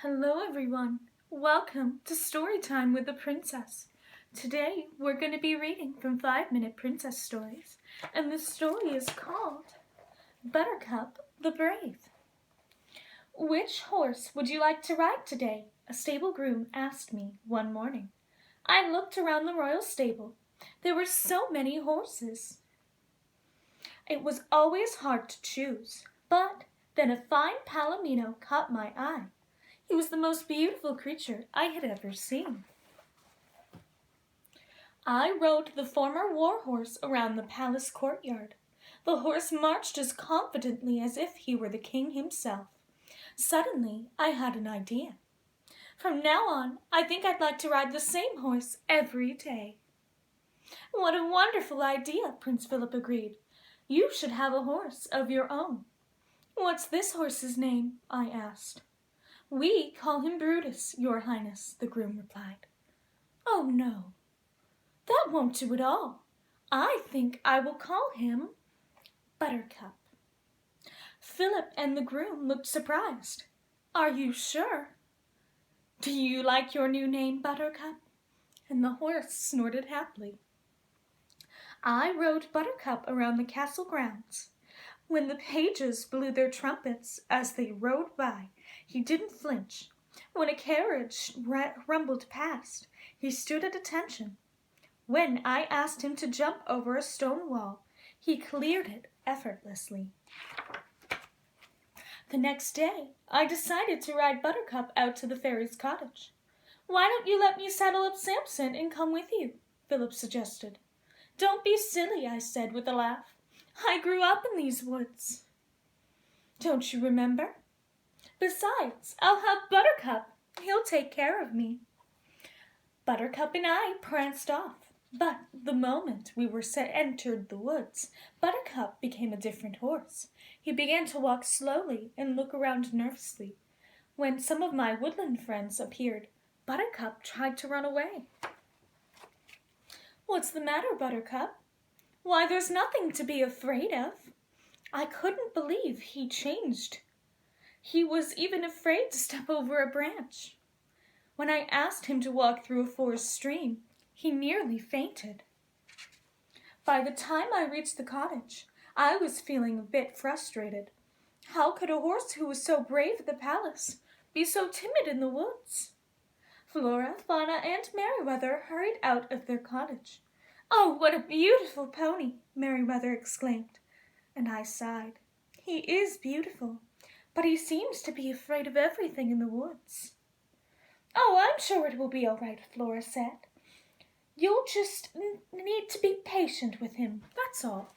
Hello everyone. Welcome to Storytime with the Princess. Today we're going to be reading from 5-Minute Princess Stories, and the story is called Buttercup the Brave. Which horse would you like to ride today? A stable groom asked me one morning. I looked around the royal stable. There were so many horses. It was always hard to choose, but then a fine palomino caught my eye. He was the most beautiful creature I had ever seen. I rode the former war horse around the palace courtyard. The horse marched as confidently as if he were the king himself. Suddenly, I had an idea. From now on, I think I'd like to ride the same horse every day. What a wonderful idea, Prince Philip agreed. You should have a horse of your own. What's this horse's name? I asked. We call him Brutus, Your Highness, the groom replied. Oh no, that won't do at all. I think I will call him Buttercup. Philip and the groom looked surprised. Are you sure? Do you like your new name, Buttercup? And the horse snorted happily. I rode Buttercup around the castle grounds. When the pages blew their trumpets as they rode by, he didn't flinch. When a carriage rumbled past, he stood at attention. When I asked him to jump over a stone wall, he cleared it effortlessly. The next day, I decided to ride Buttercup out to the fairy's cottage. Why don't you let me saddle up Samson and come with you? Philip suggested. Don't be silly, I said with a laugh. I grew up in these woods. Don't you remember? Besides, I'll have Buttercup. He'll take care of me. Buttercup and I pranced off, but the moment we entered the woods, Buttercup became a different horse. He began to walk slowly and look around nervously. When some of my woodland friends appeared, Buttercup tried to run away. What's the matter, Buttercup? Why, there's nothing to be afraid of. I couldn't believe he changed. He was even afraid to step over a branch. When I asked him to walk through a forest stream, he nearly fainted. By the time I reached the cottage, I was feeling a bit frustrated. How could a horse who was so brave at the palace be so timid in the woods? Flora, Fauna, and Merryweather hurried out of their cottage. Oh, what a beautiful pony, Merryweather exclaimed, and I sighed. He is beautiful, but he seems to be afraid of everything in the woods. Oh, I'm sure it will be all right, Flora said. You'll just need to be patient with him, that's all.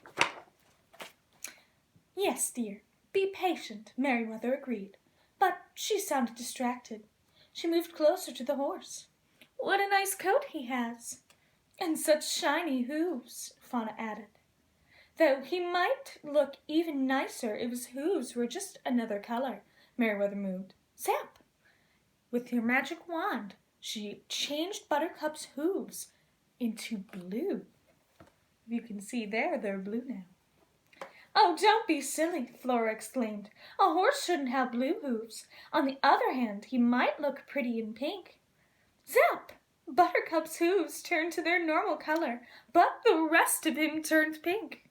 Yes, dear, be patient, Merryweather agreed, but she sounded distracted. She moved closer to the horse. What a nice coat he has. And such shiny hooves, Fauna added. Though he might look even nicer if his hooves were just another color, Merryweather moved. Zap! With her magic wand, she changed Buttercup's hooves into blue. You can see there, they're blue now. Oh, don't be silly, Flora exclaimed. A horse shouldn't have blue hooves. On the other hand, he might look pretty in pink. Zap! Buttercup's hooves turned to their normal color, but the rest of him turned pink.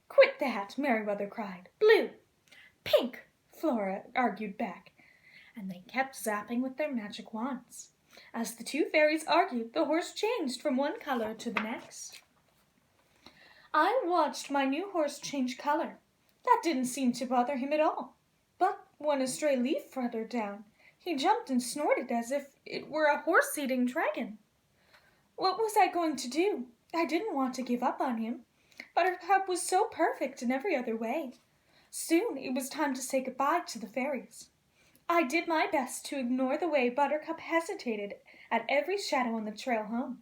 Quit that, Merryweather cried. Blue. Pink, Flora argued back, and they kept zapping with their magic wands. As the two fairies argued, the horse changed from one color to the next. I watched my new horse change color. That didn't seem to bother him at all. But when a stray leaf fluttered down, he jumped and snorted as if it were a horse-eating dragon. What was I going to do? I didn't want to give up on him. Buttercup was so perfect in every other way. Soon it was time to say goodbye to the fairies. I did my best to ignore the way Buttercup hesitated at every shadow on the trail home.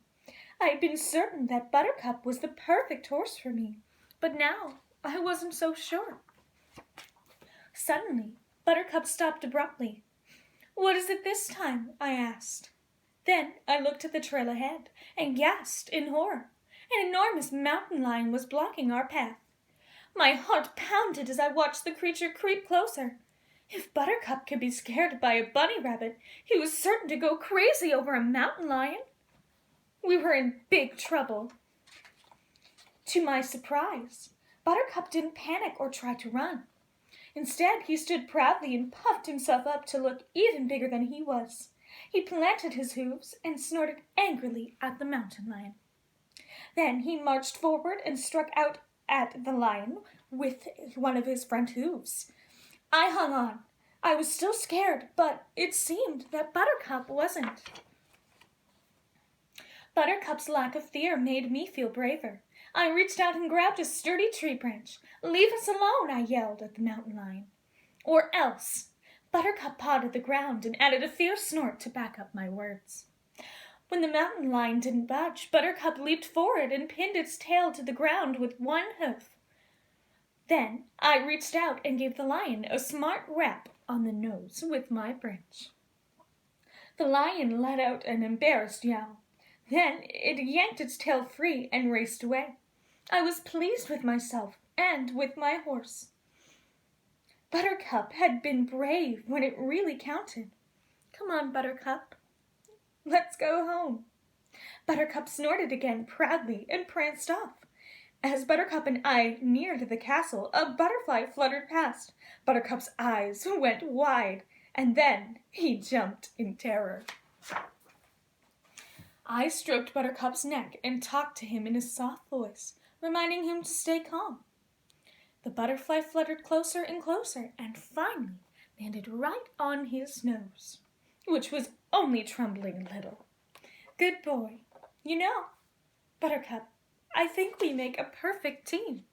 I had been certain that Buttercup was the perfect horse for me, but now I wasn't so sure. Suddenly, Buttercup stopped abruptly. What is it this time? I asked. Then I looked at the trail ahead and gasped in horror. An enormous mountain lion was blocking our path. My heart pounded as I watched the creature creep closer. If Buttercup could be scared by a bunny rabbit, he was certain to go crazy over a mountain lion. We were in big trouble. To my surprise, Buttercup didn't panic or try to run. Instead, he stood proudly and puffed himself up to look even bigger than he was. He planted his hooves and snorted angrily at the mountain lion. Then he marched forward and struck out at the lion with one of his front hooves. I hung on. I was still scared, but it seemed that Buttercup wasn't. Buttercup's lack of fear made me feel braver. I reached out and grabbed a sturdy tree branch. "Leave us alone," I yelled at the mountain lion. "Or else." Buttercup pawed at the ground and added a fierce snort to back up my words. When the mountain lion didn't budge, Buttercup leaped forward and pinned its tail to the ground with one hoof. Then I reached out and gave the lion a smart rap on the nose with my branch. The lion let out an embarrassed yowl. Then it yanked its tail free and raced away. I was pleased with myself and with my horse. Buttercup had been brave when it really counted. "Come on, Buttercup. Let's go home." Buttercup snorted again proudly and pranced off. As Buttercup and I neared the castle, a butterfly fluttered past. Buttercup's eyes went wide, and then he jumped in terror. I stroked Buttercup's neck and talked to him in a soft voice, reminding him to stay calm. The butterfly fluttered closer and closer and finally landed right on his nose, which was only trembling a little. "Good boy. You know, Buttercup, I think we make a perfect team."